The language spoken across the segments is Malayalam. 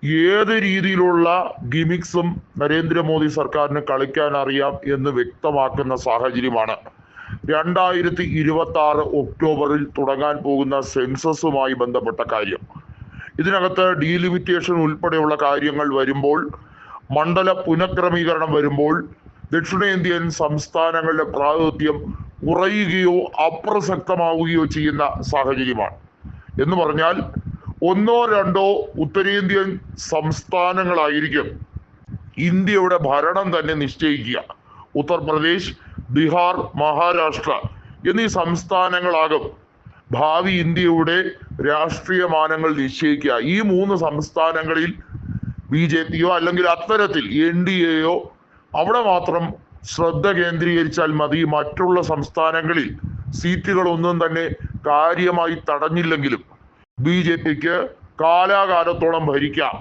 ഏത് രീതിയിലുള്ള ഗിമിക്സും നരേന്ദ്രമോദി സർക്കാരിന് കളിക്കാൻ അറിയാം എന്ന് വ്യക്തമാക്കുന്ന സാഹചര്യമാണ് 2026 ഒക്ടോബറിൽ തുടങ്ങാൻ പോകുന്ന സെൻസസുമായി ബന്ധപ്പെട്ട കാര്യം. ഇതിനകത്ത് ഡീലിമിറ്റേഷൻ ഉൾപ്പെടെയുള്ള കാര്യങ്ങൾ വരുമ്പോൾ, മണ്ഡല പുനഃക്രമീകരണം വരുമ്പോൾ ദക്ഷിണേന്ത്യൻ സംസ്ഥാനങ്ങളുടെ പ്രാതിനിധ്യം കുറയുകയോ അപ്രസക്തമാവുകയോ ചെയ്യുന്ന സാഹചര്യമാണ്. എന്ന് പറഞ്ഞാൽ ഒന്നോ രണ്ടോ ഉത്തരേന്ത്യൻ സംസ്ഥാനങ്ങളായിരിക്കും ഇന്ത്യയുടെ ഭരണം തന്നെ നിശ്ചയിക്കുക. ഉത്തർപ്രദേശ്, ബീഹാർ, മഹാരാഷ്ട്ര എന്നീ സംസ്ഥാനങ്ങളാകും ഭാവി ഇന്ത്യയുടെ രാഷ്ട്രീയ മാനങ്ങൾ നിശ്ചയിക്കുക. ഈ 3 സംസ്ഥാനങ്ങളിൽ BJPയോ അല്ലെങ്കിൽ അത്തരത്തിൽ NDAയോ അവിടെ മാത്രം ശ്രദ്ധ കേന്ദ്രീകരിച്ചാൽ മതി. മറ്റുള്ള സംസ്ഥാനങ്ങളിൽ സീറ്റുകളൊന്നും തന്നെ കാര്യമായി തടഞ്ഞില്ലെങ്കിലും BJPക്ക് കാലാകാലത്തോളം ഭരിക്കാം.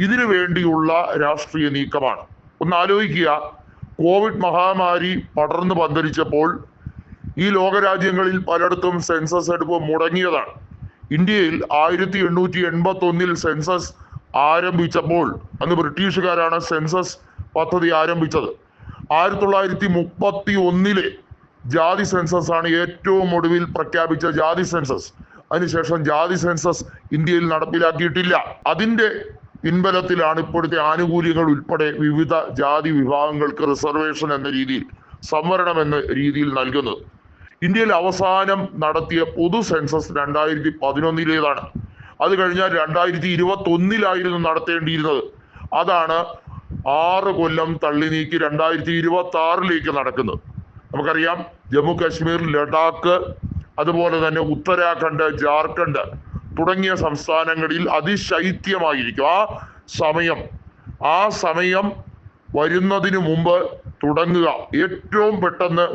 ഇതിനു വേണ്ടിയുള്ള രാഷ്ട്രീയ നീക്കമാണ്. ഒന്ന് ആലോചിക്കുക, കോവിഡ് മഹാമാരി പടർന്നു പന്തലിച്ചപ്പോൾ ഈ ലോകരാജ്യങ്ങളിൽ പലയിടത്തും സെൻസസ് എടുപ്പ് മുടങ്ങിയതാണ്. ഇന്ത്യയിൽ 1881 സെൻസസ് ആരംഭിച്ചപ്പോൾ, അന്ന് ബ്രിട്ടീഷുകാരാണ് സെൻസസ് പദ്ധതി ആരംഭിച്ചത്. 1931 ജാതി സെൻസസ് ആണ് ഏറ്റവും ഒടുവിൽ പ്രഖ്യാപിച്ച ജാതി സെൻസസ്. അതിനുശേഷം ജാതി സെൻസസ് ഇന്ത്യയിൽ നടപ്പിലാക്കിയിട്ടില്ല. അതിന്റെ പിൻബലത്തിലാണ് ഇപ്പോഴത്തെ ആനുകൂല്യങ്ങൾ ഉൾപ്പെടെ വിവിധ ജാതി വിഭാഗങ്ങൾക്ക് റിസർവേഷൻ എന്ന രീതിയിൽ, സംവരണം എന്ന രീതിയിൽ നൽകുന്നത്. ഇന്ത്യയിൽ അവസാനം നടത്തിയ പൊതു സെൻസസ് 2011 അത് കഴിഞ്ഞാൽ 2021 നടത്തേണ്ടിയിരുന്നത്. അതാണ് 6 കൊല്ലം തള്ളി നീക്കി 2026 നടക്കുന്നത്. നമുക്കറിയാം, ജമ്മു കാശ്മീർ, ലഡാക്ക്, അതുപോലെ തന്നെ ഉത്തരാഖണ്ഡ്, ജാർഖണ്ഡ് തുടങ്ങിയ സംസ്ഥാനങ്ങളിൽ അതിശൈത്യമായിരിക്കും. ആ സമയം വരുന്നതിന് മുമ്പ് തുടങ്ങുക. ഏറ്റവും പെട്ടെന്ന്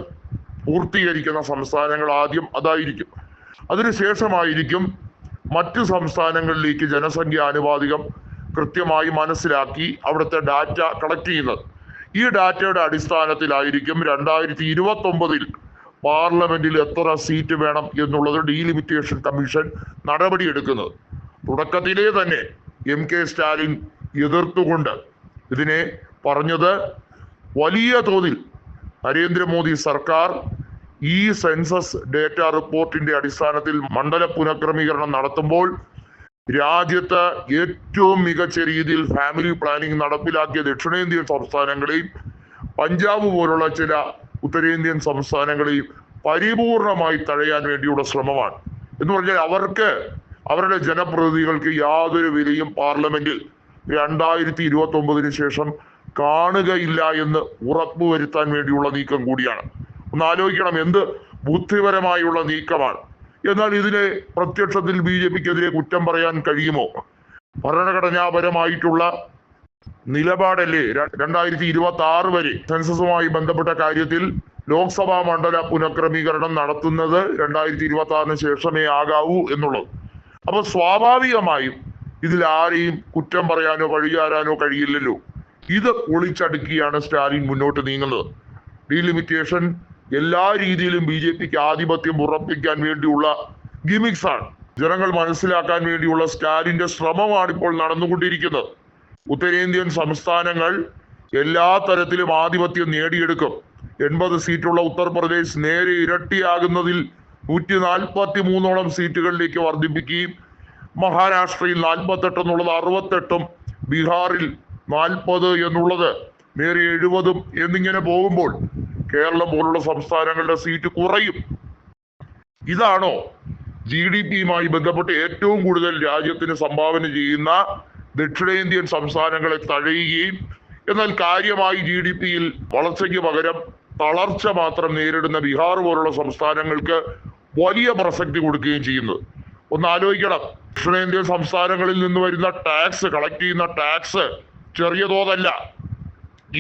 പൂർത്തീകരിക്കുന്ന സംസ്ഥാനങ്ങൾ ആദ്യം അതായിരിക്കും. അതിനുശേഷമായിരിക്കും മറ്റു സംസ്ഥാനങ്ങളിലേക്ക് ജനസംഖ്യ ആനുപാതികം കൃത്യമായി മനസ്സിലാക്കി അവിടുത്തെ ഡാറ്റ കളക്ട് ചെയ്യുന്നത്. ഈ ഡാറ്റയുടെ അടിസ്ഥാനത്തിലായിരിക്കും 2029 പാർലമെന്റിൽ എത്ര സീറ്റ് വേണം എന്നുള്ളത് ഡീലിമിറ്റേഷൻ കമ്മീഷൻ നടപടിയെടുക്കുന്നത്. തുടക്കത്തിലേ തന്നെ MK സ്റ്റാലിൻ എതിർത്തുകൊണ്ട് ഇതിനെ പറഞ്ഞത്, വലിയ തോതിൽ നരേന്ദ്രമോദി സർക്കാർ ഈ സെൻസസ് ഡേറ്റ റിപ്പോർട്ടിന്റെ അടിസ്ഥാനത്തിൽ മണ്ഡല പുനഃക്രമീകരണം നടത്തുമ്പോൾ രാജ്യത്ത് ഏറ്റവും മികച്ച രീതിയിൽ ഫാമിലി പ്ലാനിംഗ് നടപ്പിലാക്കിയ ദക്ഷിണേന്ത്യൻ സംസ്ഥാനങ്ങളെയും പഞ്ചാബ് പോലുള്ള ചില ഉത്തരേന്ത്യൻ സംസ്ഥാനങ്ങളെയും പരിപൂർണമായി തഴയാൻ വേണ്ടിയുള്ള ശ്രമമാണ്. എന്ന് പറഞ്ഞാൽ അവർക്ക്, അവരുടെ ജനപ്രതിനിധികൾക്ക് യാതൊരു വിലയും പാർലമെന്റിൽ 2029 ശേഷം കാണുകയില്ല എന്ന് ഉറപ്പുവരുത്താൻ വേണ്ടിയുള്ള നീക്കം കൂടിയാണ്. ഒന്ന് ആലോചിക്കണം, എന്ത് ബുദ്ധിപരമായുള്ള നീക്കമാണ്. എന്നാൽ ഇതിനെ പ്രത്യക്ഷത്തിൽ BJPക്കെതിരെ കുറ്റം പറയാൻ കഴിയുമോ? ഭരണഘടനാപരമായിട്ടുള്ള നിലപാടല്ലേ 2026 വരെ സെൻസസുമായി ബന്ധപ്പെട്ട കാര്യത്തിൽ ലോക്സഭാ മണ്ഡല പുനഃക്രമീകരണം നടത്തുന്നത് 2026 ശേഷമേ ആകാവൂ എന്നുള്ളത്. അപ്പൊ സ്വാഭാവികമായും ഇതിൽ ആരെയും കുറ്റം പറയാനോ പഴിചാരാനോ കഴിയില്ലല്ലോ. ഇത് ഒളിച്ചടുക്കിയാണ് സ്റ്റാലിൻ മുന്നോട്ട് നീങ്ങുന്നത്. ഡീലിമിറ്റേഷൻ എല്ലാ രീതിയിലും BJPക്ക് ആധിപത്യം ഉറപ്പിക്കാൻ വേണ്ടിയുള്ള ഗിമിക്സ് ആണ്. ജനങ്ങൾ മനസ്സിലാക്കാൻ വേണ്ടിയുള്ള സ്റ്റാലിന്റെ ശ്രമമാണ് ഇപ്പോൾ നടന്നുകൊണ്ടിരിക്കുന്നത്. ഉത്തരേന്ത്യൻ സംസ്ഥാനങ്ങൾ എല്ലാ തരത്തിലും ആധിപത്യം നേടിയെടുക്കും. 80 സീറ്റുള്ള ഉത്തർപ്രദേശ് നേരെ ഇരട്ടിയാകുന്നതിൽ 143 സീറ്റുകളിലേക്ക് വർദ്ധിപ്പിക്കുകയും മഹാരാഷ്ട്രയിൽ 48 എന്നുള്ളത് 68, ബീഹാറിൽ 40 എന്നുള്ളത് നേരെ 70 എന്നിങ്ങനെ പോകുമ്പോൾ കേരളം പോലുള്ള സംസ്ഥാനങ്ങളുടെ സീറ്റ് കുറയും. ഇതാണോ GDPയുമായി ബന്ധപ്പെട്ട് ഏറ്റവും കൂടുതൽ രാജ്യത്തിന് സംഭാവന ചെയ്യുന്ന ദക്ഷിണേന്ത്യൻ സംസ്ഥാനങ്ങളെ തഴയുകയും എന്നാൽ കാര്യമായി GDPയിൽ വളർച്ചയ്ക്ക് പകരം തളർച്ച മാത്രം നേരിടുന്ന ബീഹാർ പോലുള്ള സംസ്ഥാനങ്ങൾക്ക് വലിയ പ്രസക്തി കൊടുക്കുകയും ചെയ്യുന്നത്? ഒന്ന് ആലോചിക്കണം, ദക്ഷിണേന്ത്യൻ സംസ്ഥാനങ്ങളിൽ നിന്ന് വരുന്ന ടാക്സ്, കളക്ട് ചെയ്യുന്ന ടാക്സ് ചെറിയ തോതല്ല.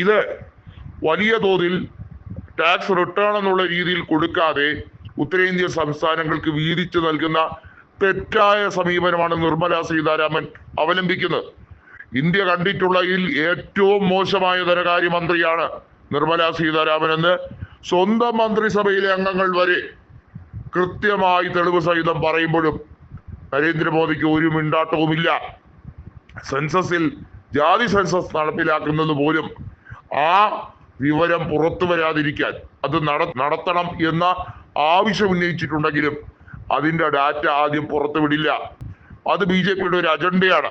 ഇത് വലിയ തോതിൽ ടാക്സ് റിട്ടേൺ എന്നുള്ള രീതിയിൽ കൊടുക്കാതെ ഉത്തരേന്ത്യൻ സംസ്ഥാനങ്ങൾക്ക് വീതിച്ചു നൽകുന്ന തെറ്റായ സമീപനമാണ് നിർമ്മല സീതാരാമൻ അവലംബിക്കുന്നത്. ഇന്ത്യ കണ്ടിട്ടുള്ളതിൽ ഏറ്റവും മോശമായ ധനകാര്യമന്ത്രിയാണ് നിർമ്മല സീതാരാമൻ എന്ന് സ്വന്തം മന്ത്രിസഭയിലെ അംഗങ്ങൾ വരെ കൃത്യമായി തെളിവ് സഹിതം പറയുമ്പോഴും നരേന്ദ്രമോദിക്ക് ഒരു മിണ്ടാട്ടവുമില്ല. സെൻസസിൽ ജാതി സെൻസസ് നടപ്പിലാക്കുന്നത് പോലും ആ വിവരം പുറത്തു വരാതിരിക്കാൻ അത് നടത്തണം എന്ന ആവശ്യം ഉന്നയിച്ചിട്ടുണ്ടെങ്കിലും അതിന്റെ ഡാറ്റ ആദ്യം പുറത്തുവിടില്ല. അത് BJP യുടെ ഒരു അജണ്ടയാണ്.